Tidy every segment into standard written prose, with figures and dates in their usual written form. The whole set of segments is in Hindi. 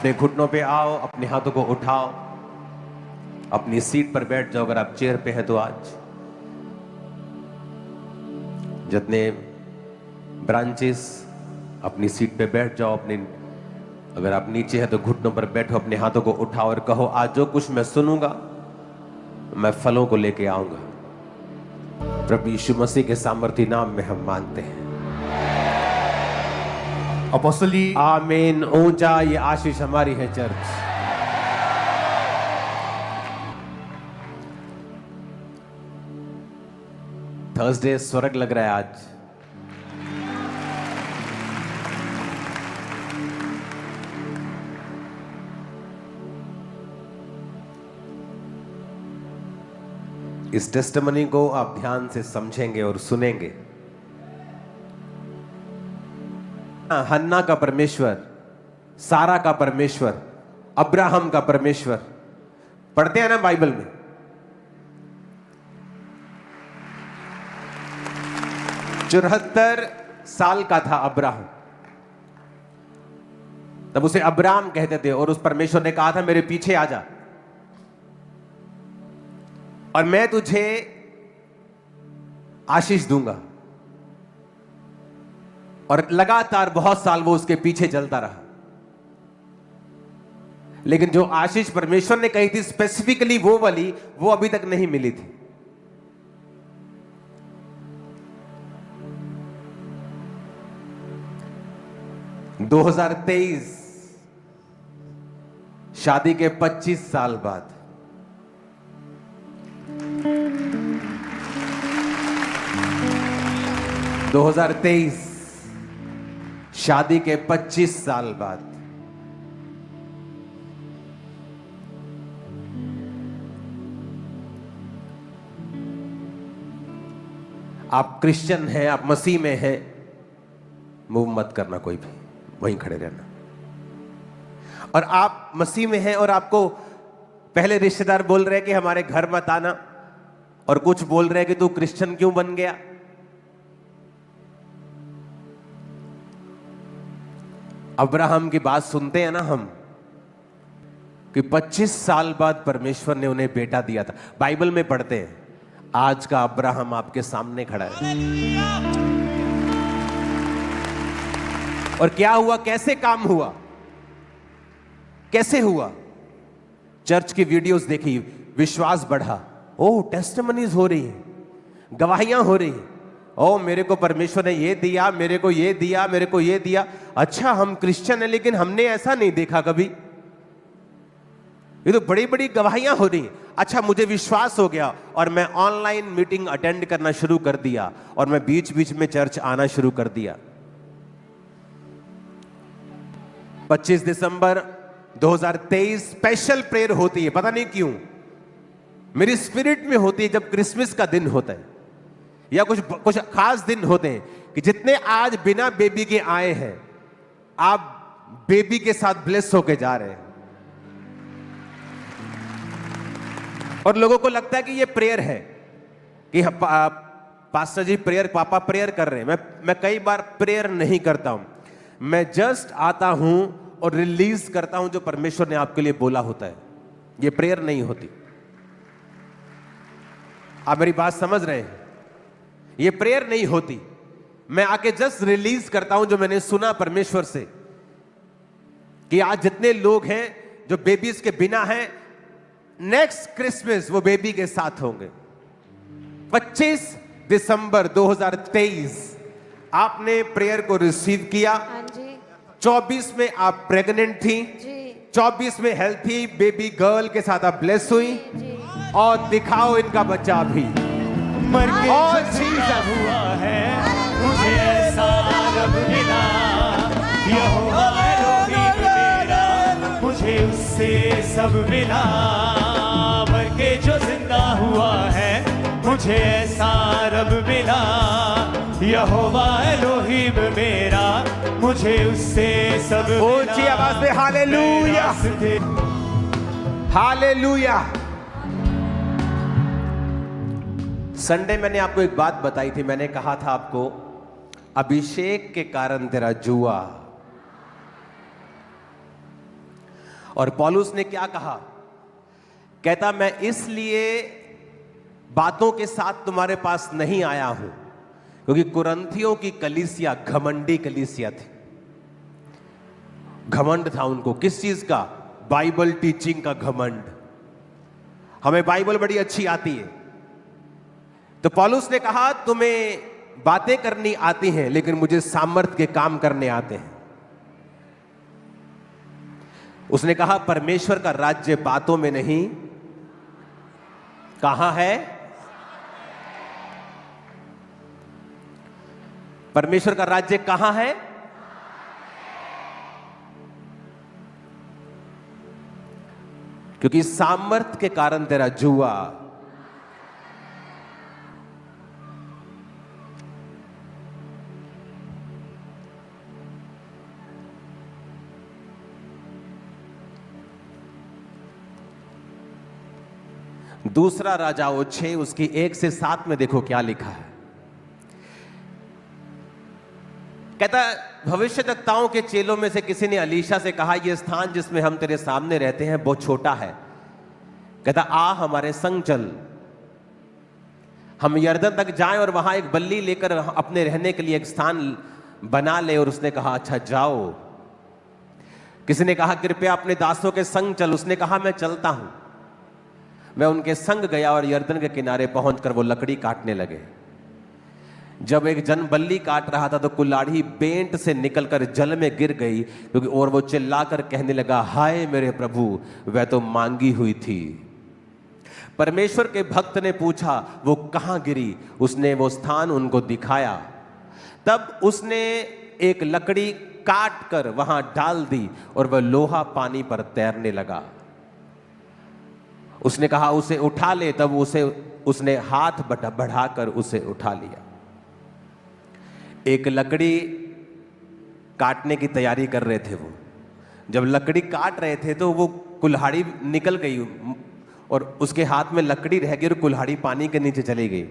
अपने घुटनों पे आओ, अपने हाथों को उठाओ, अपनी सीट पर बैठ जाओ। अगर आप चेयर पे हैं तो आज जितने ब्रांचेस, अपनी सीट पे बैठ जाओ। अपनी अगर आप नीचे हैं तो घुटनों पर बैठो, अपने हाथों को उठाओ और कहो, आज जो कुछ मैं सुनूंगा मैं फलों को लेके आऊंगा। प्रभु यीशु मसीह के सामर्थी नाम में हम मांगते हैं, Apostoli, आमीन। ऊंचा ये आशीष हमारी है चर्च। थर्सडे स्वर्ग लग रहा है आज। इस टेस्टिमनी को आप ध्यान से समझेंगे और सुनेंगे। हन्ना का परमेश्वर, सारा का परमेश्वर, अब्राहम का परमेश्वर, पढ़ते हैं ना बाइबल में। चौहत्तर साल का था अब्राहम, तब उसे अब्राम कहते थे। और उस परमेश्वर ने कहा था, मेरे पीछे आ जा और मैं तुझे आशीष दूंगा। और लगातार बहुत साल वो उसके पीछे चलता रहा। लेकिन जो आशीष परमेश्वर ने कही थी स्पेसिफिकली वो वाली, वो अभी तक नहीं मिली थी। – 2023 शादी के 25 साल बाद 2023 शादी के 25 साल बाद आप क्रिश्चियन हैं, आप मसीह में हैं, मूव मत करना कोई भी, वहीं खड़े रहना। और आप मसीह में हैं और आपको पहले रिश्तेदार बोल रहे हैं कि हमारे घर मत आना, और कुछ बोल रहे हैं कि तू क्रिश्चियन क्यों बन गया। अब्राहम की बात सुनते हैं ना हम, कि 25 साल बाद परमेश्वर ने उन्हें बेटा दिया था। बाइबल में पढ़ते हैं, आज का अब्राहम आपके सामने खड़ा है। और क्या हुआ, कैसे काम हुआ, कैसे हुआ? चर्च की वीडियोस देखी, विश्वास बढ़ा। ओह, टेस्टिमनीज हो रही है, गवाहियां हो रही है। ओ, मेरे को परमेश्वर ने ये दिया, मेरे को ये दिया, मेरे को ये दिया। अच्छा, हम क्रिश्चियन हैं लेकिन हमने ऐसा नहीं देखा कभी। ये तो बड़ी बड़ी गवाहियां हो रही हैं। अच्छा, मुझे विश्वास हो गया और मैं ऑनलाइन मीटिंग अटेंड करना शुरू कर दिया और मैं बीच बीच में चर्च आना शुरू कर दिया। 25 दिसंबर 2023 स्पेशल प्रेयर होती है, पता नहीं क्यों मेरी स्पिरिट में होती है, जब क्रिसमस का दिन होता है या कुछ खास दिन होते हैं, कि जितने आज बिना बेबी के आए हैं, आप बेबी के साथ ब्लेस होके जा रहे हैं। और लोगों को लगता है कि ये प्रेयर है, कि पास्टर जी प्रेयर, पापा प्रेयर कर रहे हैं। मैं कई बार प्रेयर नहीं करता हूं, मैं जस्ट आता हूं और रिलीज करता हूं जो परमेश्वर ने आपके लिए बोला होता है। ये प्रेयर नहीं होती। आप मेरी बात समझ रहे हैं? ये प्रेयर नहीं होती। मैं आके जस्ट रिलीज करता हूं जो मैंने सुना परमेश्वर से, कि आज जितने लोग हैं जो बेबीज के बिना हैं, नेक्स्ट क्रिसमस वो बेबी के साथ होंगे। 25 दिसंबर 2023 आपने प्रेयर को रिसीव किया। 24 में आप प्रेग्नेंट थी, 24 में हेल्थी बेबी गर्ल के साथ आप ब्लेस हुई। और दिखाओ इनका बच्चा भी मर के और जिंदा हुआ है, मुझे ऐसा रब मिला, यहोवा एलोहीम मेरा, मुझे उससे सब मिला। मर के जो जिंदा हुआ है, मुझे ऐसा रब मिला, यहोवा एलोहीम मेरा, मुझे उससे सब मिला। ऊंची आवाज में हालेलुया, हालेलुया। संडे मैंने आपको एक बात बताई थी। मैंने कहा था आपको, अभिषेक के कारण तेरा जुआ, और पौलुस ने क्या कहा? कहता, मैं इसलिए बातों के साथ तुम्हारे पास नहीं आया हूं क्योंकि कुरिन्थियों की कलीसिया घमंडी कलीसिया थी। घमंड था उनको। किस चीज का? बाइबल टीचिंग का घमंड। हमें बाइबल बड़ी अच्छी आती है। तो पौलुस ने कहा, तुम्हें बातें करनी आती हैं लेकिन मुझे सामर्थ के काम करने आते हैं। उसने कहा, परमेश्वर का राज्य बातों में नहीं, कहां है? परमेश्वर का राज्य कहां है? क्योंकि सामर्थ के कारण तेरा जुआ दूसरा राजाओं 6 उसकी 1 से 7 में देखो क्या लिखा है। कहता, भविष्यद्वक्ताओं के चेलों में से किसी ने अलीशा से कहा, यह स्थान जिसमें हम तेरे सामने रहते हैं बहुत छोटा है। कहता, आ हमारे संग चल, हम यरदन तक जाएं और वहां एक बल्ली लेकर अपने रहने के लिए एक स्थान बना ले। और उसने कहा, अच्छा जाओ। किसी ने कहा, कृपया अपने दासों के संग चल। उसने कहा, मैं चलता हूं। मैं उनके संग गया और यरदन के किनारे पहुंचकर वो लकड़ी काटने लगे। जब एक जन बल्ली काट रहा था तो कुल्हाड़ी बेंट से निकलकर जल में गिर गई, क्योंकि और वो चिल्लाकर कहने लगा, हाय मेरे प्रभु, वह तो मांगी हुई थी। परमेश्वर के भक्त ने पूछा, वो कहां गिरी? उसने वो स्थान उनको दिखाया। तब उसने एक लकड़ी काट कर वहां डाल दी और वह लोहा पानी पर तैरने लगा। उसने कहा, उसे उठा ले। तब उसने हाथ बढ़ाकर उसे उठा लिया। एक लकड़ी काटने की तैयारी कर रहे थे वो। जब लकड़ी काट रहे थे तो वो कुल्हाड़ी निकल गई और उसके हाथ में लकड़ी रह गई और कुल्हाड़ी पानी के नीचे चली गई।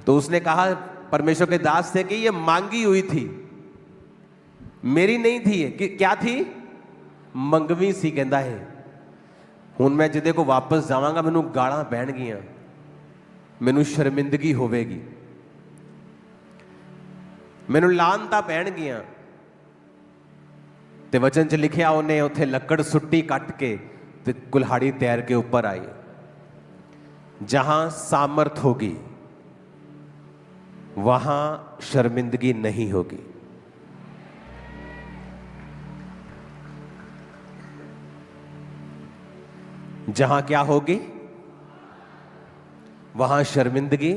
तो उसने कहा परमेश्वर के दास से कि ये मांगी हुई थी, मेरी नहीं थी। कि क्या थी? मंगवी सी। कहता है, ਹੁਣ मैं जिदे को वापस जावांगा, मैनू गालां पैणगियां, मैनू शर्मिंदगी होवेगी, मैनू लानता पैणगियां। ते वचन च लिखिया, उन्हें उत्थे लकड़ सुट्टी कट के ते कुल्हाड़ी तैर के ऊपर आई। जहां सामर्थ होगी वहां शर्मिंदगी नहीं होगी। जहां क्या होगी वहां शर्मिंदगी।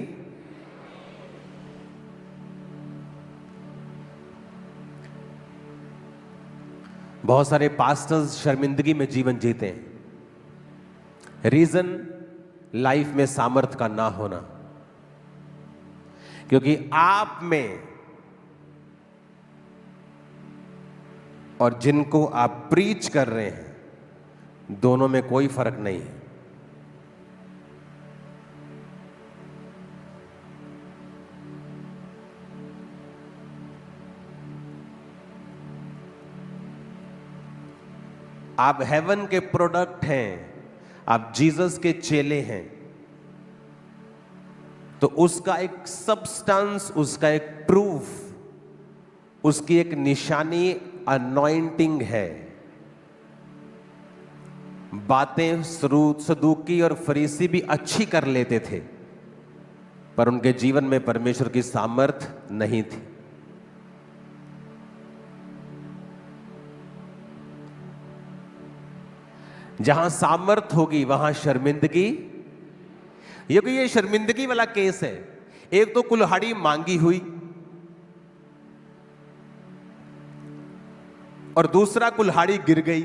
बहुत सारे पास्टर्स शर्मिंदगी में जीवन जीते हैं। रीजन लाइफ में सामर्थ का ना होना, क्योंकि आप में और जिनको आप प्रीच कर रहे हैं दोनों में कोई फर्क नहीं है। आप हेवन के प्रोडक्ट हैं, आप जीसस के चेले हैं, तो उसका एक सब्सटेंस, उसका एक प्रूफ, उसकी एक निशानी अनॉइंटिंग है। बातें सदूकी और फरीसी भी अच्छी कर लेते थे, पर उनके जीवन में परमेश्वर की सामर्थ नहीं थी। जहां सामर्थ होगी वहां शर्मिंदगी। ये शर्मिंदगी वाला केस है। एक तो कुल्हाड़ी मांगी हुई और दूसरा कुल्हाड़ी गिर गई।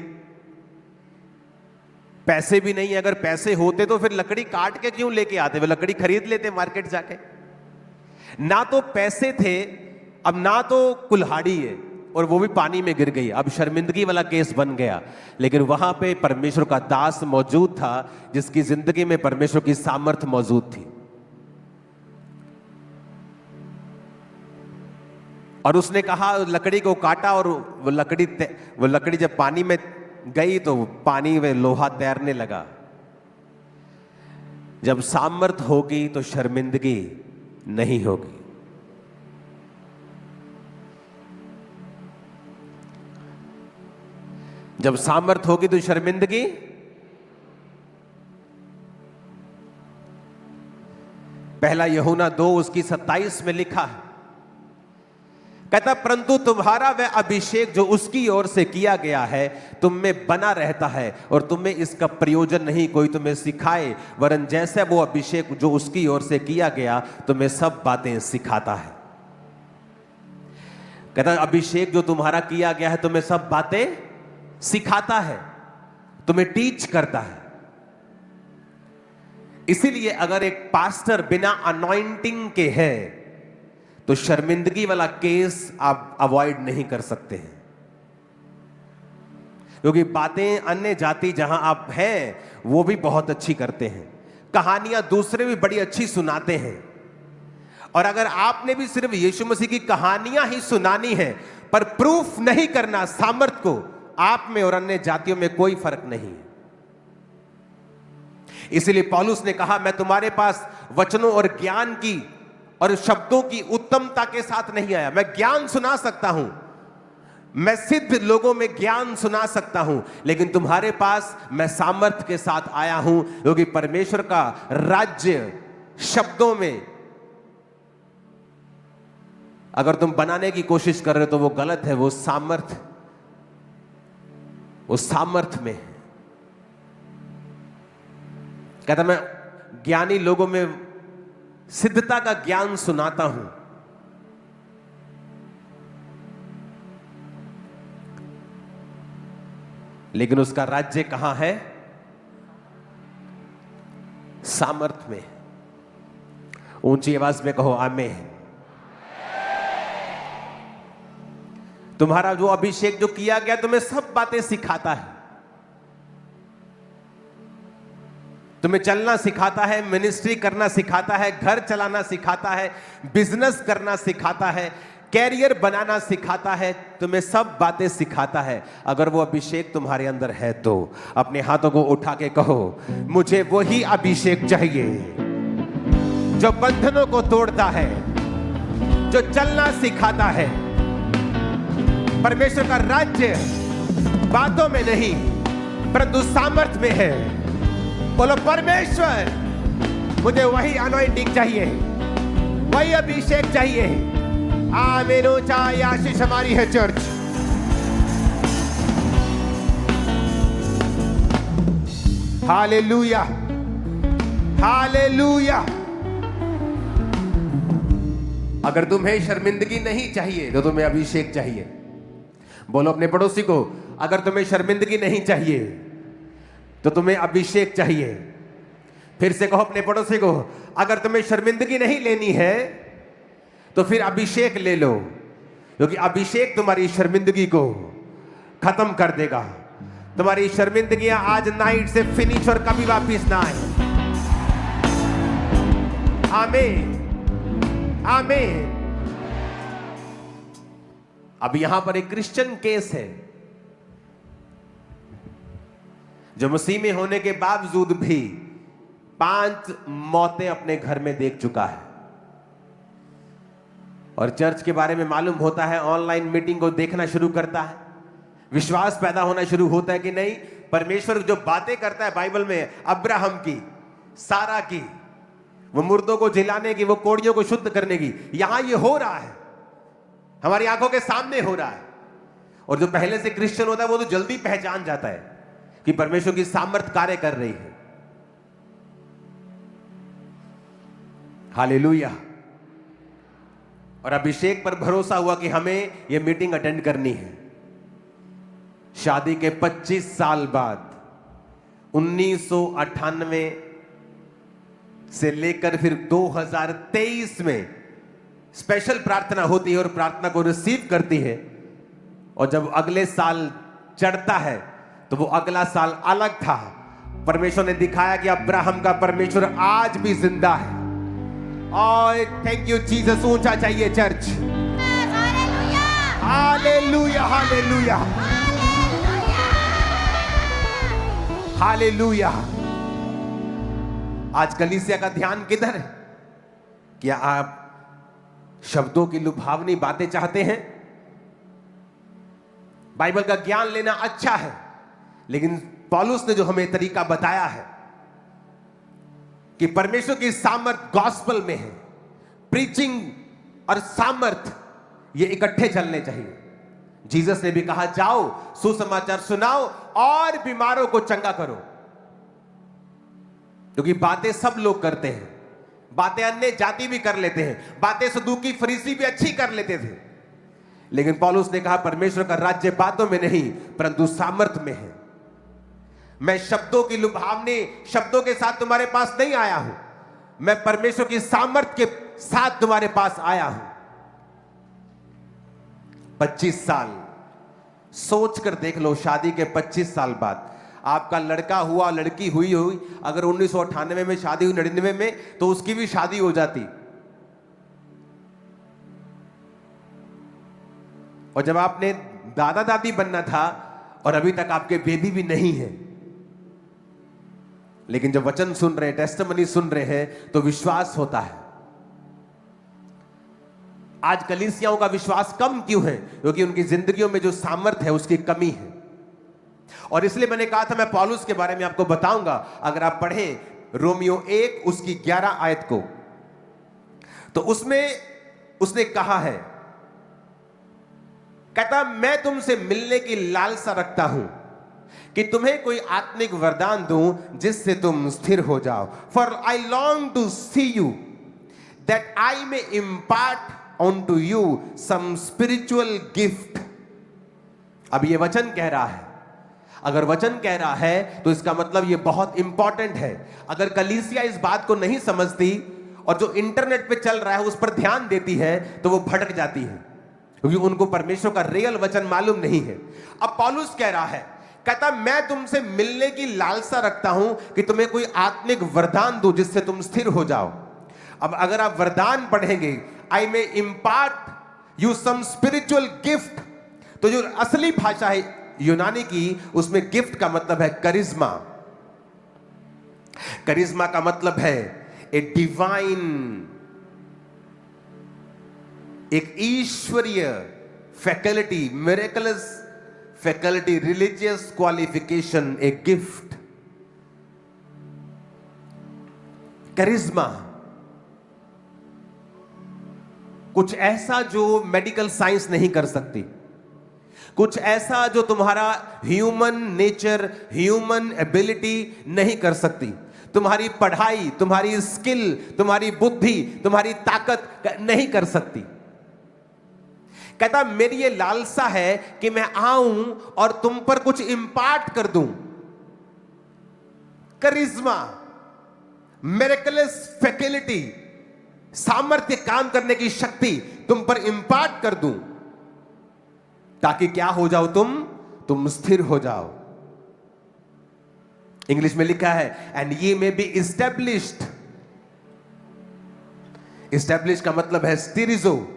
पैसे भी नहीं। अगर पैसे होते तो फिर लकड़ी काट के क्यों लेके आते? वे लकड़ी खरीद लेते मार्केट जाके। ना तो पैसे थे, अब ना तो कुल्हाड़ी है, और वो भी पानी में गिर गई। अब शर्मिंदगी वाला केस बन गया। लेकिन वहां पे परमेश्वर का दास मौजूद था, जिसकी जिंदगी में परमेश्वर की सामर्थ मौजूद थी। और उसने कहा, लकड़ी को काटा, और वो लकड़ी जब पानी में गई तो पानी में लोहा तैरने लगा। जब सामर्थ होगी तो शर्मिंदगी नहीं होगी। जब सामर्थ होगी तो शर्मिंदगी, पहला यूहन्ना 2:27 में लिखा है, कहता परंतु तुम्हारा वह अभिषेक जो उसकी ओर से किया गया है तुम में बना रहता है और तुम में इसका प्रयोजन नहीं कोई तुम्हें सिखाए, वरन जैसे वो अभिषेक जो उसकी ओर से किया गया तुम्हें सब बातें सिखाता है। कहता अभिषेक जो तुम्हारा किया गया है तुम्हें सब बातें सिखाता है, तुम्हें टीच करता है। इसीलिए अगर एक पास्टर बिना अनॉइंटिंग के है तो शर्मिंदगी वाला केस आप अवॉइड नहीं कर सकते हैं, क्योंकि बातें अन्य जाति जहां आप हैं वो भी बहुत अच्छी करते हैं, कहानियां दूसरे भी बड़ी अच्छी सुनाते हैं। और अगर आपने भी सिर्फ यीशु मसीह की कहानियां ही सुनानी है पर प्रूफ नहीं करना सामर्थ को, आप में और अन्य जातियों में कोई फर्क नहीं है। इसलिए पौलुस ने कहा मैं तुम्हारे पास वचनों और ज्ञान की और शब्दों की उत्तमता के साथ नहीं आया। मैं ज्ञान सुना सकता हूं, मैं सिद्ध लोगों में ज्ञान सुना सकता हूं, लेकिन तुम्हारे पास मैं सामर्थ के साथ आया हूं, क्योंकि परमेश्वर का राज्य शब्दों में अगर तुम बनाने की कोशिश कर रहे हो तो वो गलत है। वो सामर्थ में है। कहता मैं ज्ञानी लोगों में सिद्धता का ज्ञान सुनाता हूं, लेकिन उसका राज्य कहां है? सामर्थ में। ऊंची आवाज में कहो आमीन। तुम्हारा जो अभिषेक जो किया गया तुम्हें सब बातें सिखाता है, तुम्हें चलना सिखाता है, मिनिस्ट्री करना सिखाता है, घर चलाना सिखाता है, बिजनेस करना सिखाता है, कैरियर बनाना सिखाता है, तुम्हें सब बातें सिखाता है। अगर वो अभिषेक तुम्हारे अंदर है तो अपने हाथों को उठा के कहो मुझे वही अभिषेक चाहिए जो बंधनों को तोड़ता है, जो चलना सिखाता है। परमेश्वर का राज्य बातों में नहीं परंतु सामर्थ में है। बोलो परमेश्वर मुझे वही अनॉइंटिंग चाहिए, वही अभिषेक चाहिए। आमीन। ऊंचा आशीष हमारी है चर्च। Hallelujah, hallelujah. अगर तुम्हें शर्मिंदगी नहीं चाहिए तो तुम्हें अभिषेक चाहिए। बोलो अपने पड़ोसी को अगर तुम्हें शर्मिंदगी नहीं चाहिए तो तुम्हें अभिषेक चाहिए। फिर से कहो अपने पड़ोसी को अगर तुम्हें शर्मिंदगी नहीं लेनी है तो फिर अभिषेक ले लो, क्योंकि अभिषेक तुम्हारी शर्मिंदगी को खत्म कर देगा। तुम्हारी शर्मिंदगियां आज नाइट से फिनिश और कभी वापिस ना आए। आमीन, आमीन। अब यहां पर एक क्रिश्चियन केस है जो मसीह में होने के बावजूद भी 5 मौतें अपने घर में देख चुका है, और चर्च के बारे में मालूम होता है, ऑनलाइन मीटिंग को देखना शुरू करता है, विश्वास पैदा होना शुरू होता है कि नहीं परमेश्वर जो बातें करता है बाइबल में, अब्राहम की, सारा की, वो मुर्दों को जिलाने की, वो कोड़ियों को शुद्ध करने की, यहां ये हो रहा है, हमारी आंखों के सामने हो रहा है। और जो पहले से क्रिश्चियन होता है वो तो जल्दी पहचान जाता है कि परमेश्वर की सामर्थ कार्य कर रही है। हालेलुया। और अभिषेक पर भरोसा हुआ कि हमें यह मीटिंग अटेंड करनी है। शादी के 25 साल बाद 1998 से लेकर फिर 2023 में स्पेशल प्रार्थना होती है और प्रार्थना को रिसीव करती है, और जब अगले साल चढ़ता है तो वो अगला साल अलग था। परमेश्वर ने दिखाया कि अब्राहम का परमेश्वर आज भी जिंदा है। और थैंक यू जीसस। ऊंचा चाहिए church. Hallelujah, hallelujah, hallelujah. Hallelujah. आज कलीसिया का ध्यान किधर है? क्या आप शब्दों की लुभावनी बातें चाहते हैं? बाइबल का ज्ञान लेना अच्छा है, लेकिन पौलुस ने जो हमें तरीका बताया है कि परमेश्वर की सामर्थ गॉस्पेल में है, प्रीचिंग और सामर्थ ये इकट्ठे चलने चाहिए। जीसस ने भी कहा, जाओ सुसमाचार सुनाओ और बीमारों को चंगा करो। क्योंकि बातें सब लोग करते हैं, बातें अन्य जाति भी कर लेते हैं, बातें सदूकी फरीसी भी अच्छी कर लेते थे, लेकिन पौलुस ने कहा परमेश्वर का राज्य बातों में नहीं परंतु सामर्थ में है। मैं शब्दों की लुभावनी शब्दों के साथ तुम्हारे पास नहीं आया हूं, मैं परमेश्वर की सामर्थ के साथ तुम्हारे पास आया हूं। 25 साल सोच कर देख लो, शादी के 25 साल बाद आपका लड़का हुआ लड़की हुई, अगर 1998 में शादी हुई 99 में तो उसकी भी शादी हो जाती। और जब आपने दादा दादी बनना था और अभी तक आपके बेबी भी नहीं है, लेकिन जब वचन सुन रहे हैं, टेस्टिमनी सुन रहे हैं तो विश्वास होता है। आज कलीसियाओं का विश्वास कम क्यों है? क्योंकि उनकी जिंदगियों में जो सामर्थ है उसकी कमी है। और इसलिए मैंने कहा था मैं पौलुस के बारे में आपको बताऊंगा। अगर आप पढ़ें रोमियो 1 उसकी 11 आयत को, तो उसमें उसने कहा है, कहता मैं तुमसे मिलने की लालसा रखता हूं कि तुम्हें कोई आत्मिक वरदान दूं जिससे तुम स्थिर हो जाओ। For I long to see you that I may impart unto you some spiritual gift. अब ये वचन कह रहा है, अगर वचन कह रहा है तो इसका मतलब ये बहुत इंपॉर्टेंट है। अगर कलीसिया इस बात को नहीं समझती और जो इंटरनेट पे चल रहा है उस पर ध्यान देती है तो वो भटक जाती है, क्योंकि उनको परमेश्वर का रियल वचन मालूम नहीं है। अब पौलुस कह रहा है, कहता मैं तुमसे मिलने की लालसा रखता हूं कि तुम्हें कोई आत्मिक वरदान दूं जिससे तुम स्थिर हो जाओ। अब अगर आप वरदान पढ़ेंगे, I may impart you some spiritual gift, तो जो असली भाषा है यूनानी की, उसमें गिफ्ट का मतलब है करिश्मा। करिश्मा का मतलब है ए डिवाइन, एक ईश्वरीय faculty, miraculous faculty, religious qualification, a gift. करिश्मा कुछ ऐसा जो मेडिकल साइंस नहीं कर सकती, कुछ ऐसा जो तुम्हारा ह्यूमन नेचर, ह्यूमन एबिलिटी नहीं कर सकती। तुम्हारी पढ़ाई, तुम्हारी स्किल, तुम्हारी बुद्धि, तुम्हारी ताकत नहीं कर सकती। कहता मेरी ये लालसा है कि मैं आऊं और तुम पर कुछ इंपार्ट कर दूं, करिश्मा, मिरेकलस फैकल्टी, सामर्थ्य, काम करने की शक्ति तुम पर इंपार्ट कर दूं, ताकि क्या हो जाओ, तुम स्थिर हो जाओ। इंग्लिश में लिखा है एंड ये मे बी इस्टेब्लिश्ड। इस्टेब्लिश का मतलब है स्थिरिजो।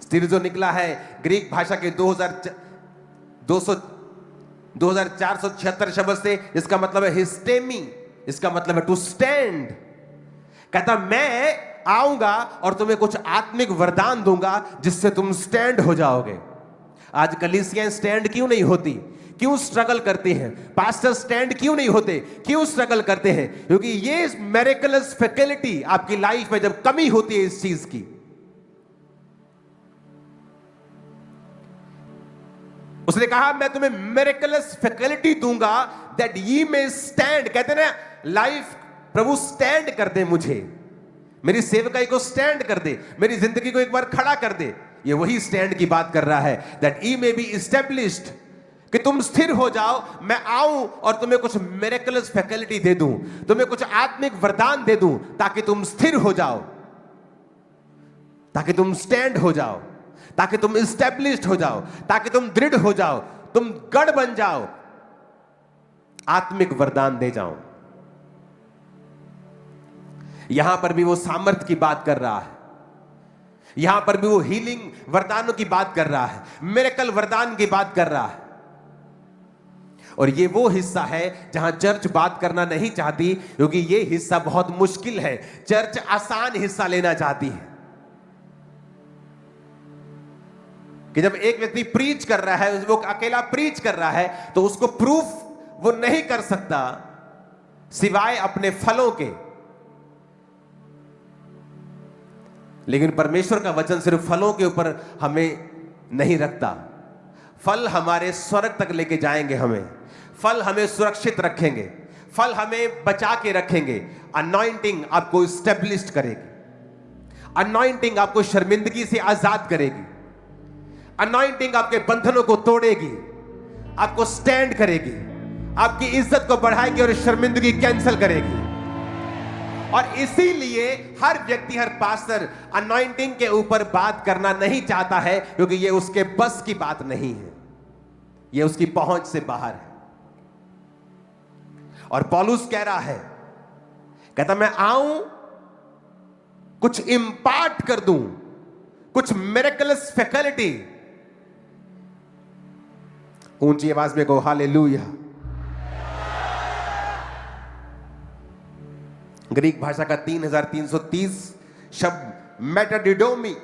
स्थिरिजो निकला है ग्रीक भाषा के 2476 शब्द से, इसका मतलब है हिस्टेमी, इसका मतलब है टू स्टैंड। कहता मैं आऊंगा और तुम्हें कुछ आत्मिक वरदान दूंगा जिससे तुम स्टैंड हो जाओगे। आज कलीसियां स्टैंड क्यों नहीं होती? क्यों स्ट्रगल करती हैं? पास्टर स्टैंड क्यों नहीं होते? क्यों स्ट्रगल करते हैं? क्योंकि ये मिरेकलस फैकल्टी आपकी लाइफ में जब कमी होती है इस चीज की, उसने कहा मैं तुम्हें मिरेकलस फैकल्टी दूंगा दैट ये मे स्टैंड। कहते ना लाइफ, प्रभु स्टैंड कर दे, मुझे मेरी सेवकाई को स्टैंड कर दे, मेरी जिंदगी को एक बार खड़ा कर दे। ये वही स्टैंड की बात कर रहा है, that E may be established, कि तुम स्थिर हो जाओ। मैं आऊं और तुम्हें कुछ मिरेकलस फैकल्टी दे दूं, तुम्हें कुछ आत्मिक वरदान दे दूं, ताकि तुम स्थिर हो जाओ, ताकि तुम स्टैंड हो जाओ, ताकि तुम इस्टेब्लिश्ड हो जाओ, ताकि तुम दृढ़ हो जाओ, तुम गढ़ बन जाओ, आत्मिक वरदान दे जाओ। यहां पर भी वो सामर्थ की बात कर रहा है, यहां पर भी वो हीलिंग वरदानों की बात कर रहा है, मिरेकल वरदान की बात कर रहा है। और ये वो हिस्सा है जहां चर्च बात करना नहीं चाहती, क्योंकि ये हिस्सा बहुत मुश्किल है। चर्च आसान हिस्सा लेना चाहती है कि जब एक व्यक्ति प्रीच कर रहा है, वो अकेला प्रीच कर रहा है, तो उसको प्रूफ वो नहीं कर सकता सिवाय अपने फलों के। लेकिन परमेश्वर का वचन सिर्फ फलों के ऊपर हमें नहीं रखता। फल हमारे स्वर्ग तक लेके जाएंगे, हमें फल हमें सुरक्षित रखेंगे, फल हमें बचा के रखेंगे। अनॉइंटिंग आपको स्टेब्लिश करेगी, अनॉइंटिंग आपको शर्मिंदगी से आजाद करेगी, अनॉइंटिंग आपके बंधनों को तोड़ेगी, आपको स्टैंड करेगी, आपकी इज्जत को बढ़ाएगी और शर्मिंदगी कैंसिल करेगी। और इसीलिए हर व्यक्ति, हर पास्टर अनॉइंटिंग के ऊपर बात करना नहीं चाहता है, क्योंकि ये उसके बस की बात नहीं है, ये उसकी पहुंच से बाहर है। और पौलुस कह रहा है, कहता मैं आऊं, कुछ इंपार्ट कर दूं, कुछ मिरेकलस फैकल्टी। ऊंची आवाज में कहो हालेलुया। ग्रीक भाषा का 3330 शब्द मेटाडिडोमी,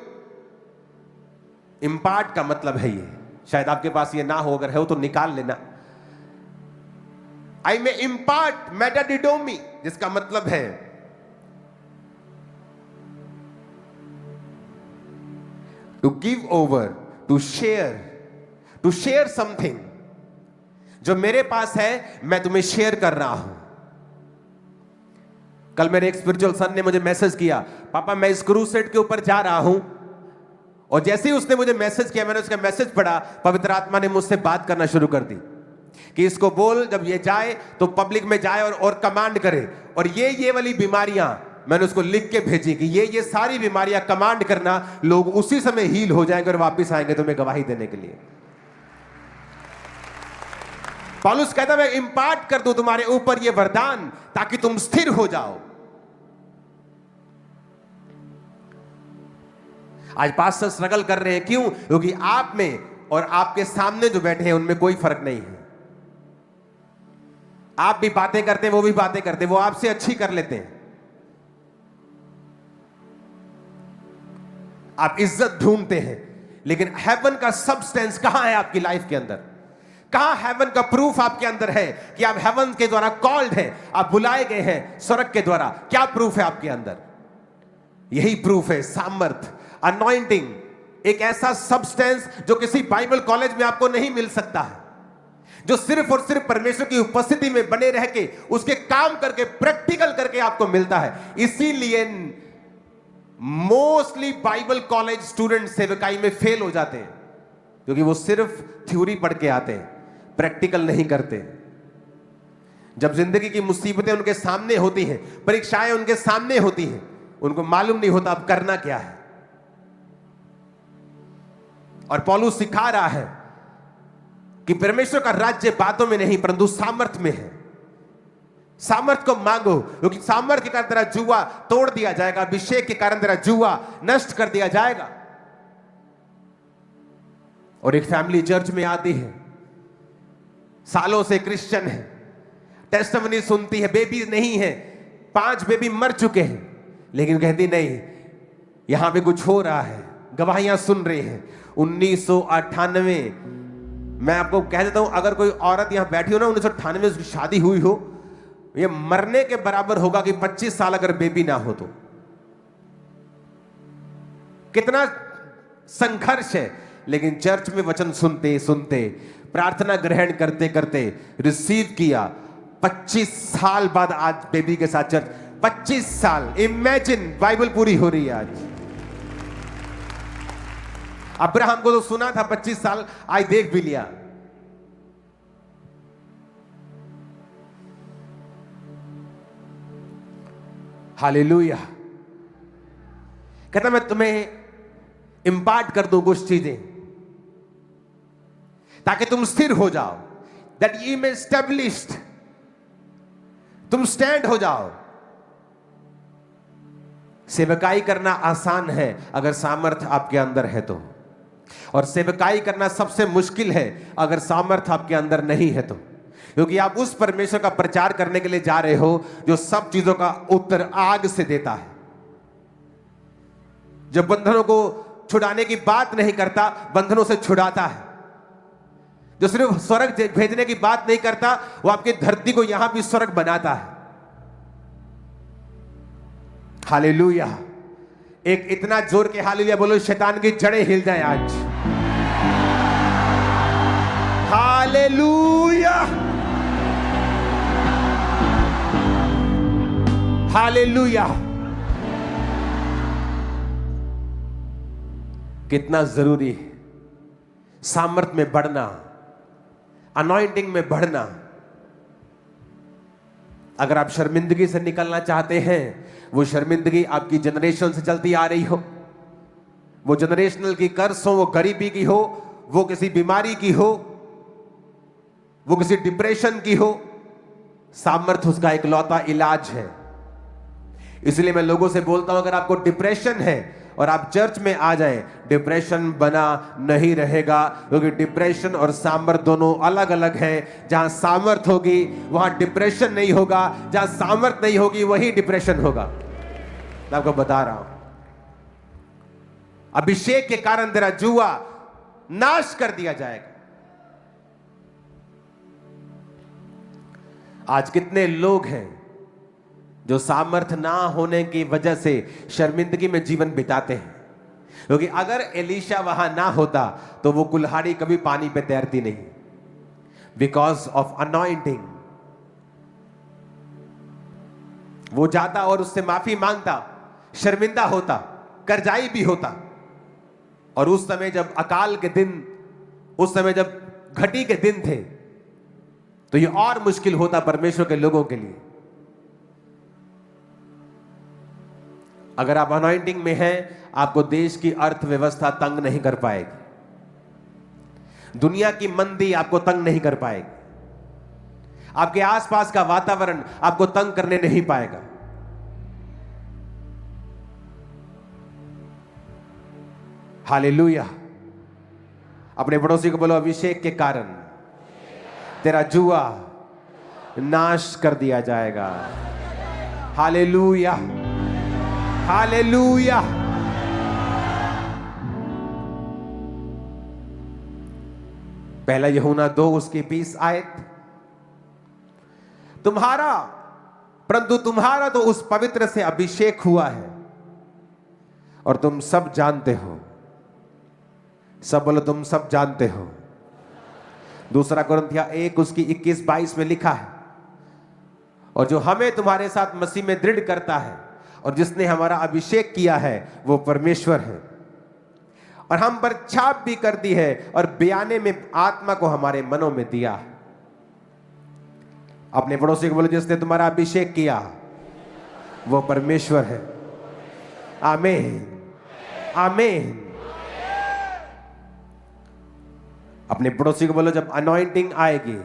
इंपार्ट का मतलब है ये। शायद आपके पास ये ना हो, अगर है तो निकाल लेना। आई में इंपार्ट मेटाडिडोमी, जिसका मतलब है to give over, to share something. जो मेरे पास है मैं तुम्हें शेयर कर रहा हूं। कल मेरे एक स्पिरिचुअल सन ने मुझे मैसेज किया, पापा मैं इस क्रूसेड के ऊपर जा रहा हूं। और जैसे ही उसने मुझे मैसेज किया, मैंने उसका मैसेज पढ़ा, पवित्र आत्मा ने मुझसे बात करना शुरू कर दी कि इसको बोल, जब ये जाए तो पब्लिक में जाए और कमांड करे। और ये वाली बीमारियां मैंने उसको लिख के भेजी कि ये सारी बीमारियां कमांड करना, लोग उसी समय हील हो जाएंगे और वापिस आएंगे तुम्हें गवाही देने के लिए। पौलुस कहता मैं इंपार्ट कर दूं तुम्हारे ऊपर ये वरदान, ताकि तुम स्थिर हो जाओ। आज पास्टर स्ट्रगल कर रहे हैं, क्यों? क्योंकि आप में और आपके सामने जो बैठे हैं उनमें कोई फर्क नहीं है। आप भी बातें करते हैं, वो भी बातें करते हैं, वो आपसे अच्छी कर लेते हैं। आप इज्जत ढूंढते हैं, लेकिन हेवन का सबस्टेंस कहां है आपकी लाइफ के अंदर? कहां हेवन का प्रूफ आपके अंदर है कि आप हेवन के द्वारा कॉल्ड हैं, आप बुलाए गए हैं स्वर्ग के द्वारा? क्या प्रूफ है आपके अंदर? यही प्रूफ है सामर्थ, अनॉइंटिंग, एक ऐसा सब्सटेंस जो किसी बाइबल कॉलेज में आपको नहीं मिल सकता है, जो सिर्फ और सिर्फ परमेश्वर की उपस्थिति में बने रह के, उसके काम करके, प्रैक्टिकल करके आपको मिलता है। इसीलिए मोस्टली बाइबल कॉलेज स्टूडेंट सेवकाई में फेल हो जाते हैं, क्योंकि वो सिर्फ थ्योरी पढ़ के आते हैं, प्रैक्टिकल नहीं करते। जब जिंदगी की मुसीबतें उनके सामने होती हैं, परीक्षाएं उनके सामने होती हैं, उनको मालूम नहीं होता अब करना क्या है। और पौलुस सिखा रहा है कि परमेश्वर का राज्य बातों में नहीं परंतु सामर्थ में है। सामर्थ को मांगो, क्योंकि सामर्थ के कारण तेरा जुआ तोड़ दिया जाएगा, अभिषेक के कारण तेरा जुआ नष्ट कर दिया जाएगा। और एक फैमिली चर्च में आती है, सालों से क्रिश्चियन है, टेस्टिमनी सुनती है, बेबी नहीं है, 5 बेबी मर चुके हैं, लेकिन कहती नहीं, यहां पे कुछ हो रहा है, गवाहियां सुन रही हैं। 1998, मैं आपको कह देता हूं, अगर कोई औरत यहां बैठी हो ना, 1998 में उसकी शादी हुई हो, ये मरने के बराबर होगा कि 25 साल अगर बेबी ना हो तो। कितना संघर्ष है, लेकिन चर्च में वचन सुनते सुनते, प्रार्थना ग्रहण करते करते रिसीव किया। 25 साल बाद आज बेबी के साथ चर्च, 25 साल, इमेजिन, बाइबल पूरी हो रही है आज। अब्राहम को तो सुना था 25 साल, आज देख भी लिया। हालेलुया। कहता मैं तुम्हें इंपार्ट कर दूं कुछ चीजें, ताकि तुम स्थिर हो जाओ, दैट यू मे एस्टैब्लिश्ड, तुम स्टैंड हो जाओ। सेवकाई करना आसान है अगर सामर्थ आपके अंदर है तो, और सेवकाई करना सबसे मुश्किल है अगर सामर्थ आपके अंदर नहीं है तो। क्योंकि आप उस परमेश्वर का प्रचार करने के लिए जा रहे हो जो सब चीजों का उत्तर आग से देता है, जो बंधनों को छुड़ाने की बात नहीं करता, बंधनों से छुड़ाता है, जो सिर्फ स्वर्ग भेजने की बात नहीं करता, वो आपकी धरती को यहां भी स्वर्ग बनाता है। हालेलुया। एक इतना जोर के हालेलुया बोलो, शैतान की जड़ें हिल जाएं आज। Hallelujah, hallelujah. कितना जरूरी है सामर्थ में बढ़ना, अनॉइंटिंग में बढ़ना। अगर आप शर्मिंदगी से निकलना चाहते हैं, वो शर्मिंदगी आपकी जनरेशन से चलती आ रही हो, वो जनरेशनल की कर्ज हो, वो गरीबी की हो, वो किसी बीमारी की हो, वो किसी डिप्रेशन की हो, सामर्थ उसका इकलौता इलाज है। इसलिए मैं लोगों से बोलता हूं, अगर आपको डिप्रेशन है और आप चर्च में आ जाएं, डिप्रेशन बना नहीं रहेगा, क्योंकि डिप्रेशन और सामर्थ दोनों अलग अलग हैं। जहां सामर्थ होगी वहां डिप्रेशन नहीं होगा, जहां सामर्थ नहीं होगी वही डिप्रेशन होगा। मैं आपको बता रहा हूं, अभिषेक के कारण तेरा जुआ नाश कर दिया जाएगा। आज कितने लोग हैं जो सामर्थ ना होने की वजह से शर्मिंदगी में जीवन बिताते हैं, क्योंकि अगर एलीशा वहां ना होता तो वो कुल्हाड़ी कभी पानी पे तैरती नहीं। बिकॉज ऑफ अनॉइंटिंग वो जाता और उससे माफी मांगता, शर्मिंदा होता, कर्जाई भी होता। और उस समय जब अकाल के दिन, उस समय जब घटी के दिन थे, तो ये और मुश्किल होता परमेश्वर के लोगों के लिए। अगर आप अनॉइंटिंग में हैं, आपको देश की अर्थव्यवस्था तंग नहीं कर पाएगी, दुनिया की मंदी आपको तंग नहीं कर पाएगी, आपके आसपास का वातावरण आपको तंग करने नहीं पाएगा। हालेलुया। अपने पड़ोसी को बोलो, अभिषेक के कारण तेरा जुआ नाश कर दिया जाएगा। Hallelujah, hallelujah. पहला यूहन्ना 2 उसकी 20 आयत, तुम्हारा परंतु तुम्हारा तो उस पवित्र से अभिषेक हुआ है और तुम सब जानते हो। सब बोलो, तुम सब जानते हो। दूसरा कुरिन्थियों 1 उसकी 21-22 में लिखा है, और जो हमें तुम्हारे साथ मसीह में दृढ़ करता है और जिसने हमारा अभिषेक किया है वो परमेश्वर है, और हम पर छाप भी कर दी है और बयाने में आत्मा को हमारे मनों में दिया। अपने पड़ोसी को बोलो, जिसने तुम्हारा अभिषेक किया वो परमेश्वर है। आमीन, आमीन। अपने पड़ोसी को बोलो, जब अनॉइंटिंग आएगी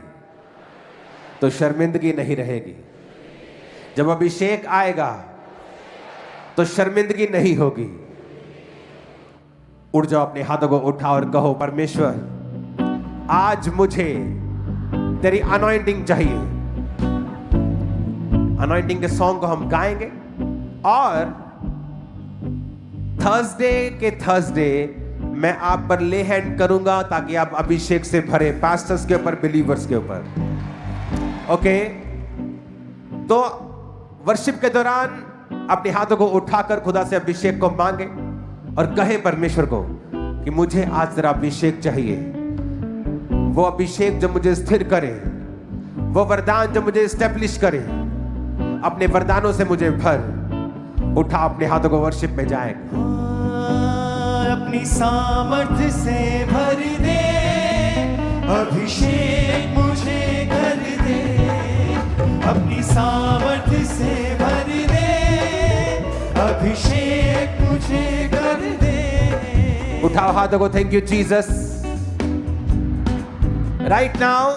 तो शर्मिंदगी नहीं रहेगी, जब अभिषेक आएगा तो शर्मिंदगी नहीं होगी। उठ जाओ, अपने हाथों को उठाओ और कहो, परमेश्वर आज मुझे तेरी अनॉइंटिंग चाहिए। अनॉइंटिंग के सॉन्ग को हम गाएंगे, और थर्सडे मैं आप पर ले हैंड करूंगा ताकि आप अभिषेक से भरे, पास्टर्स के ऊपर, बिलीवर्स के ऊपर। ओके, तो वर्शिप के दौरान अपने हाथों को उठाकर खुदा से अभिषेक को मांगे और कहे परमेश्वर को कि मुझे आज तेरा अभिषेक चाहिए। वो अभिषेक जो मुझे स्थिर करे, वो वरदान जो मुझे एस्टेब्लिश करे, अपने वरदानों से मुझे भर। उठा अपने हाथों को, वर्शिप में जाएगा। अपनी सामर्थ्य से भर दे, अभिषेक मुझे कर दे। अपनी सामर्थ्य से भर दे, अभिषेक मुझे कर दे। उठाओ हाथों को, thank you Jesus. Right now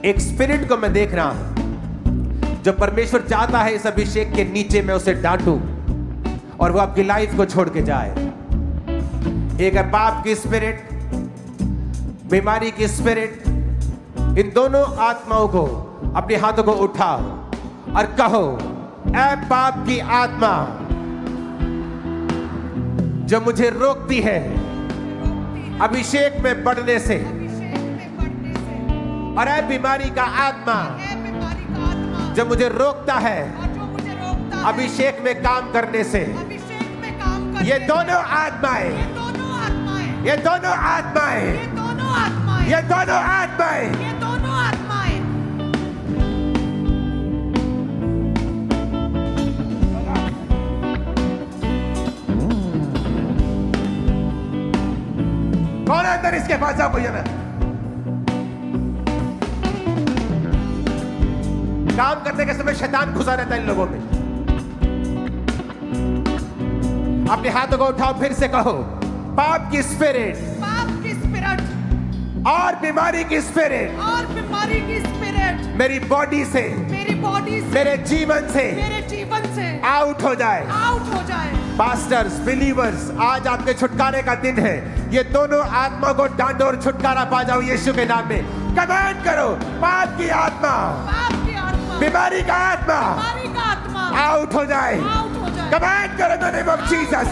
एक स्पिरिट को मैं देख रहा हूं, जो परमेश्वर चाहता है इस अभिषेक के नीचे मैं उसे डांटूं और वो आपकी लाइफ को छोड़ के जाए। एक है पाप की स्पिरिट, बीमारी की स्पिरिट, इन दोनों आत्माओं को अपने हाथों को उठाओ और कहो, ऐ पाप की आत्मा जो मुझे रोकती है अभिषेक में बढ़ने से, और ऐ बीमारी का आत्मा जो मुझे रोकता है अभिषेक में काम करने से, ये दोनों आत्माएं, ये दोनों आत्माएं, ये दोनों आत्माएं कौन है अंदर? इसके पास जाओ। कोई है? काम करने के समय शैतान घुसा रहता है इन लोगों में। अपने हाथों को उठाओ, फिर से कहो, पाप की स्पिरिट और बीमारी की स्पिरिट मेरी बॉडी से, मेरे जीवन से आउट हो जाए। पास्टर्स, बिलीवर्स, आज आपके छुटकारे का दिन है। ये दोनों आत्मा को डांडो और छुटकारा पा जाओ यीशु के नाम में। कमांड करो, पाप की आत्मा, बीमारी का आत्मा आउट हो जाए। कमांड करो in the name of Jesus.